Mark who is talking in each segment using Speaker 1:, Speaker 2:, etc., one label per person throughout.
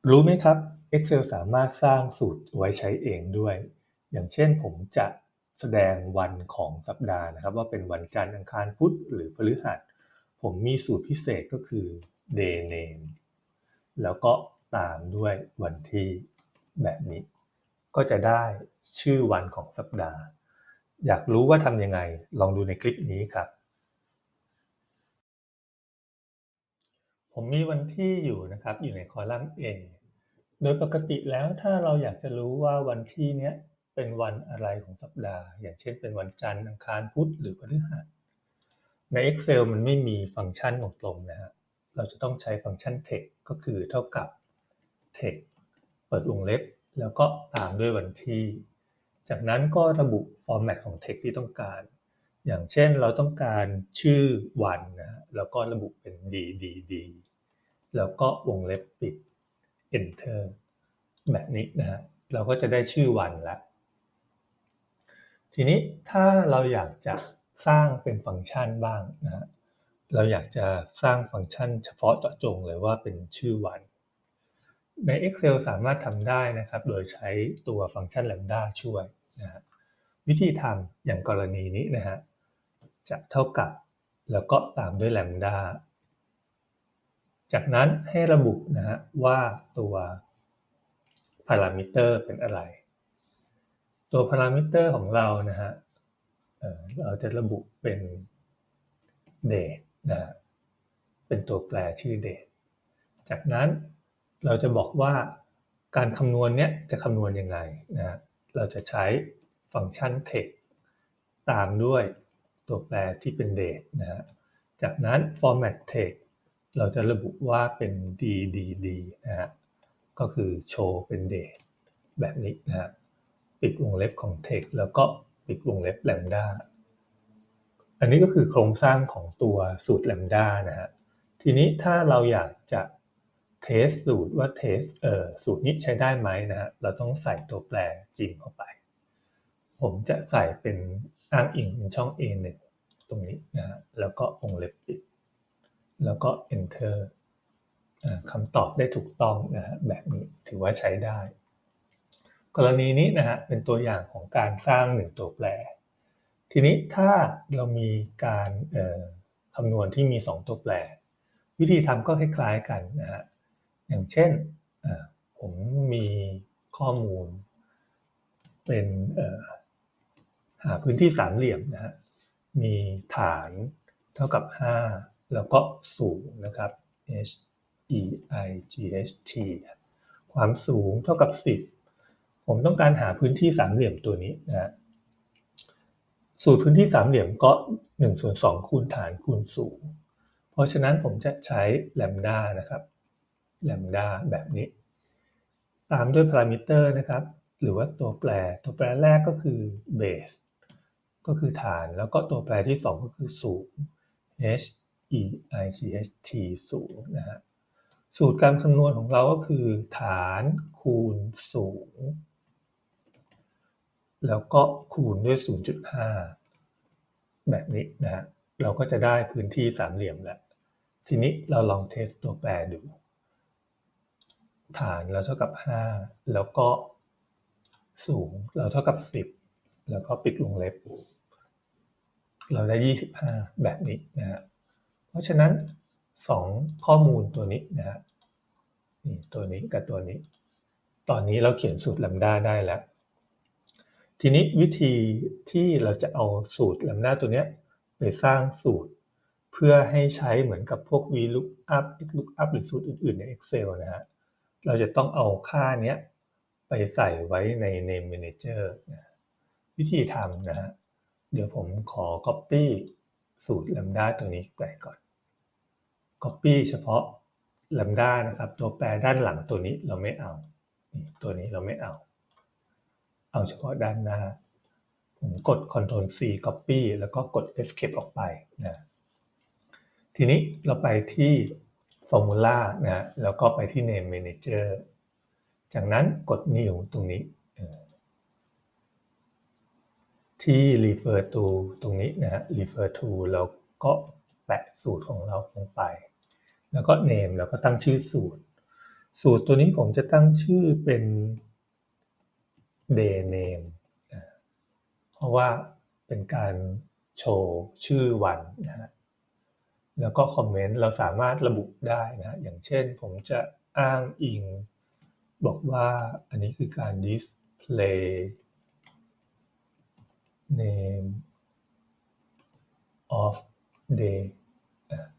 Speaker 1: รู้ไหมครับ Excel สามารถสร้างสูตรไว้ใช้เองด้วยอย่างเช่นผมจะแสดงวันของสัปดาห์นะครับว่าเป็นวันจันทร์อังคารพุธหรือพฤหัสผมมีสูตรพิเศษก็คือ day name แล้วก็ตามด้วยวันที่แบบนี้ก็จะได้ชื่อวันของสัปดาห์อยากรู้ว่าทำยังไงลองดูในคลิปนี้ครับผมมีวันที่อยู่นะครับอยู่ในคอลัมน์ A โดยปกติแล้วถ้าเราอยากจะรู้ว่าวันที่เนี้ยเป็นวันอะไรของสัปดาห์อย่างเช่นเป็นวันจันทร์อังคารพุธหรือพฤหัสใน Excel มันไม่มีฟังก์ชันตรงๆนะฮะเราจะต้องใช้ฟังก์ชัน text ก็คือเท่ากับ text เปิดวงเล็บแล้วก็ตามด้วยวันที่จากนั้นก็ระบุ format ของ text ที่ต้องการอย่างเช่นเราต้องการชื่อวันนะฮะแล้วก็ระบุเป็น dd แล้วก็วงเล็บปิด enter แบบนี้นะฮะเราก็จะได้ชื่อวันแล้วทีนี้ถ้าเราอยากจะสร้างเป็นฟังก์ชันบ้างนะฮะเราอยากจะสร้างฟังก์ชันเฉพาะเจาะจงเลยว่าเป็นชื่อวันใน Excel สามารถทำได้นะครับโดยใช้ตัวฟังก์ชัน lambda ช่วยนะฮะวิธีทำอย่างกรณีนี้นะฮะจะเท่ากับแล้วก็ตามด้วย lambda จากนั้นให้ระบุนะฮะว่าตัว parameter เป็นอะไรตัว parameter ของเรานะฮะเราจะระบุเป็น date นะฮะเป็นตัวแปรชื่อ date จากนั้นเราจะบอกว่าการคำนวณเนี้ยจะคำนวณยังไงนะฮะเราจะใช้ฟังก์ชัน text ตามด้วยตัวแปรที่เป็น date นะฮะจากนั้น format text เราจะระบุว่าเป็น dd นะฮะก็คือโชว์เป็น date แบบนี้นะฮะปิดวงเล็บของ text แล้วก็ปิดวงเล็บ lambda อันนี้ก็คือโครงสร้างของตัวสูตร lambda นะฮะทีนี้ถ้าเราอยากจะเทสสูตรว่าสูตรนี้ใช้ได้ไหมนะฮะเราต้องใส่ตัวแปรจริงเข้าไปผมจะใส่เป็นอ้างอิงเป็นช่อง A1 ตรงนี้นะฮะแล้วก็วงเล็บปิดแล้วก็ enter คำตอบได้ถูกต้องนะฮะแบบนี้ถือว่าใช้ได้กรณีนี้นะฮะเป็นตัวอย่างของการสร้างหนึ่งตัวแปรทีนี้ถ้าเรามีการคำนวณที่มี2ตัวแปรวิธีทำก็คล้ายๆกันนะฮะอย่างเช่นผมมีข้อมูลเป็นหาพื้นที่สามเหลี่ยมนะฮะมีฐานเท่ากับ5แล้วก็สูงนะครับ h e i g h t ความสูงเท่ากับ10ผมต้องการหาพื้นที่สามเหลี่ยมตัวนี้นะฮะสูตรพื้นที่สามเหลี่ยมก็1/2คูณฐานคูณสูงเพราะฉะนั้นผมจะใช้ lambda นะครับ lambda แบบนี้ตามด้วย parameter นะครับหรือว่าตัวแปรแรกก็คือ base ก็คือฐานแล้วก็ตัวแปรที่2ก็คือสูง h e i g h t สูงนะฮะสูตรการคำนวณของเราก็คือฐานคูณสูงแล้วก็คูณด้วย 0.5 แบบนี้นะฮะเราก็จะได้พื้นที่สามเหลี่ยมแล้วทีนี้เราลองเทสตัวแปรดูฐานเราเท่ากับ5แล้วก็สูงเราเท่ากับ10แล้วก็ปิดวงเล็บเราได้25แบบนี้นะฮะเพราะฉะนั้น2ข้อมูลตัวนี้นะฮะนี่ตัวนี้กับตัวนี้ตอนนี้เราเขียนสูตร lambda ได้แล้วทีนี้วิธีที่เราจะเอาสูตร lambda ตัวนี้ไปสร้างสูตรเพื่อให้ใช้เหมือนกับพวก VLOOKUP XLOOKUP หรือสูตรอื่นๆใน Excel นะฮะเราจะต้องเอาค่านี้ไปใส่ไว้ใน Name Manager นะวิธีทำนะฮะเดี๋ยวผมขอ Copy สูตร lambda ตัวนี้ไปก่อน Copy เฉพาะ lambda นะครับตัวแปรด้านหลังตัวนี้เราไม่เอาตัวนี้เราไม่เอาเฉพาะด้านหน้าผมกด Ctrl C Copy แล้วก็กด Escape ออกไปนะทีนี้เราไปที่ Formula นะแล้วก็ไปที่ Name Manager จากนั้นกด New ตรงนี้ที่ Refer to ตรงนี้นะฮะ Refer to แล้วก็แปะสูตรของเราลงไปแล้วก็ Name แล้วก็ตั้งชื่อสูตร สูตรตัวนี้ผมจะตั้งชื่อเป็น day name เพราะว่าเป็นการโชว์ชื่อวันนะฮะแล้วก็คอมเมนต์เราสามารถระบุได้นะฮะอย่างเช่นผมจะอ้างอิงบอกว่าอันนี้คือการ display name of day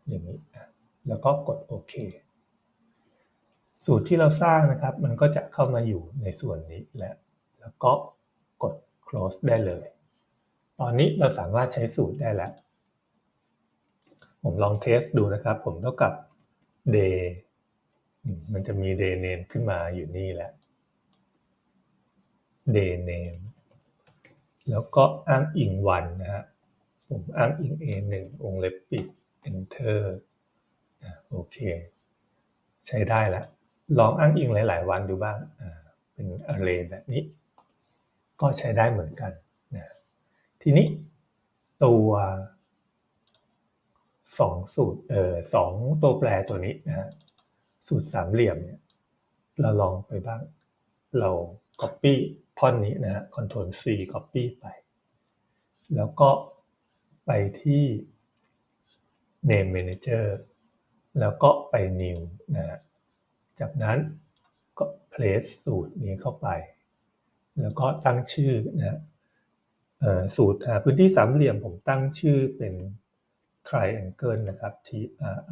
Speaker 1: อย่างนี้แล้วก็กดโอเคสูตรที่เราสร้างนะครับมันก็จะเข้ามาอยู่ในส่วนนี้แล้วก็กด close ได้เลยตอนนี้เราสามารถใช้สูตรได้แล้วผมลองเทสดูนะครับผมเท่ากับ day มันจะมี day name ขึ้นมาอยู่นี่แหละ day name แล้วก็อ้างอิงวันนะฮะผมอ้างอิง A1 วงเล็บปิด enter โอเคใช้ได้แล้วลองอ้างอิงหลายๆวันดูบ้างเป็น array แบบนี้ก็ใช้ได้เหมือนกันนะทีนี้ตัว2สูตร2ตัวแปรตัวนี้นะฮะสูตรสามเหลี่ยมเนี่ยเราลองไปบ้างเรา copy ท่อนนี้นะฮะ Ctrl C copy ไปแล้วก็ไปที่ name manager แล้วก็ไป new นะฮะจากนั้นก็ place สูตรนี้เข้าไปแล้วก็ตั้งชื่อนะสูตรหาพื้นที่สามเหลี่ยมผมตั้งชื่อเป็น triangle นะครับ triangle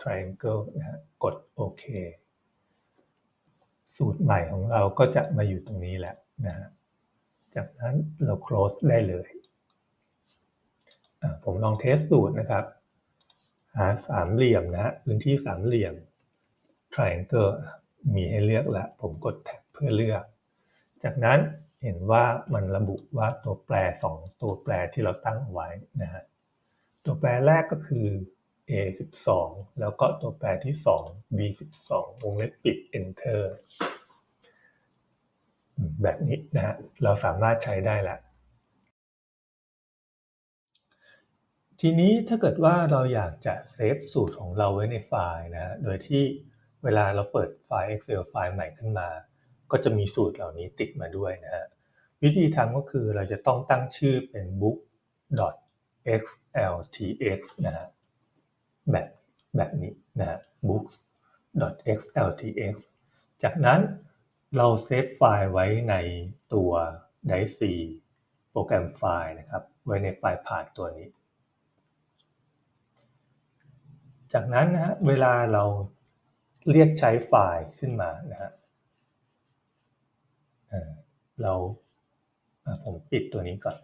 Speaker 1: triangle นะฮะกดโอเคสูตรใหม่ของเราก็จะมาอยู่ตรงนี้แล้วนะฮะจากนั้นเรา close ได้เลยผมลองเทสสูตรนะครับหาสามเหลี่ยมนะฮะพื้นที่สามเหลี่ยม triangle มีให้เลือกแล้วผมกดแท็บเพื่อเลือกจากนั้นเห็นว่ามันระบุว่าตัวแปร2ตัวแปรที่เราตั้งไว้นะฮะตัวแปรแรกก็คือ A12 แล้วก็ตัวแปรที่2 B12 วงเล็บปิด enter แบบนี้นะฮะเราสามารถใช้ได้แล้วทีนี้ถ้าเกิดว่าเราอยากจะเซฟสูตรของเราไว้ในไฟล์นะฮะโดยที่เวลาเราเปิดไฟล์ Excel ไฟล์ใหม่ขึ้นมาก็จะมีสูตรเหล่านี้ติดมาด้วยนะฮะวิธีทำก็คือเราจะต้องตั้งชื่อเป็น book.xltx นะฮะแบบนี้นะฮะ books.xltx จากนั้นเราเซฟไฟล์ไว้ในตัว Dice C โปรแกรมไฟล์นะครับไว้ในไฟล์ path ตัวนี้จากนั้นนะฮะเวลาเราเรียกใช้ไฟล์ขึ้นมานะฮะผมปิดตัวนี้ก่อน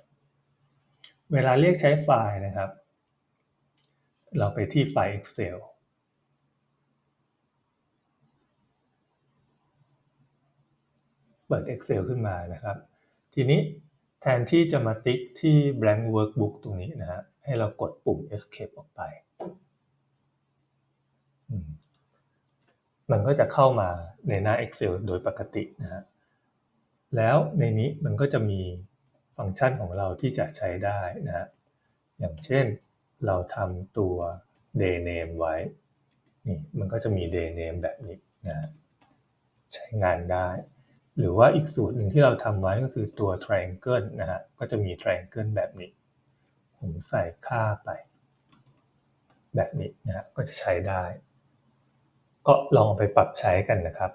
Speaker 1: เวลาเรียกใช้ไฟล์นะครับเราไปที่ไฟล์ Excel เปิด Excel ขึ้นมานะครับทีนี้แทนที่จะมาติ๊กที่ blank workbook ตรงนี้นะฮะให้เรากดปุ่ม escape ออกไปมันก็จะเข้ามาในหน้า Excel โดยปกตินะฮะแล้วในนี้มันก็จะมีฟังก์ชันของเราที่จะใช้ได้นะฮะอย่างเช่นเราทำตัว day name ไว้นี่มันก็จะมี day name แบบนี้นะใช้งานได้หรือว่าอีกสูตรหนึ่งที่เราทำไว้ก็คือตัว triangle นะฮะก็จะมี triangle แบบนี้ผมใส่ค่าไปแบบนี้นะฮะก็จะใช้ได้ก็ลองไปปรับใช้กันนะครับ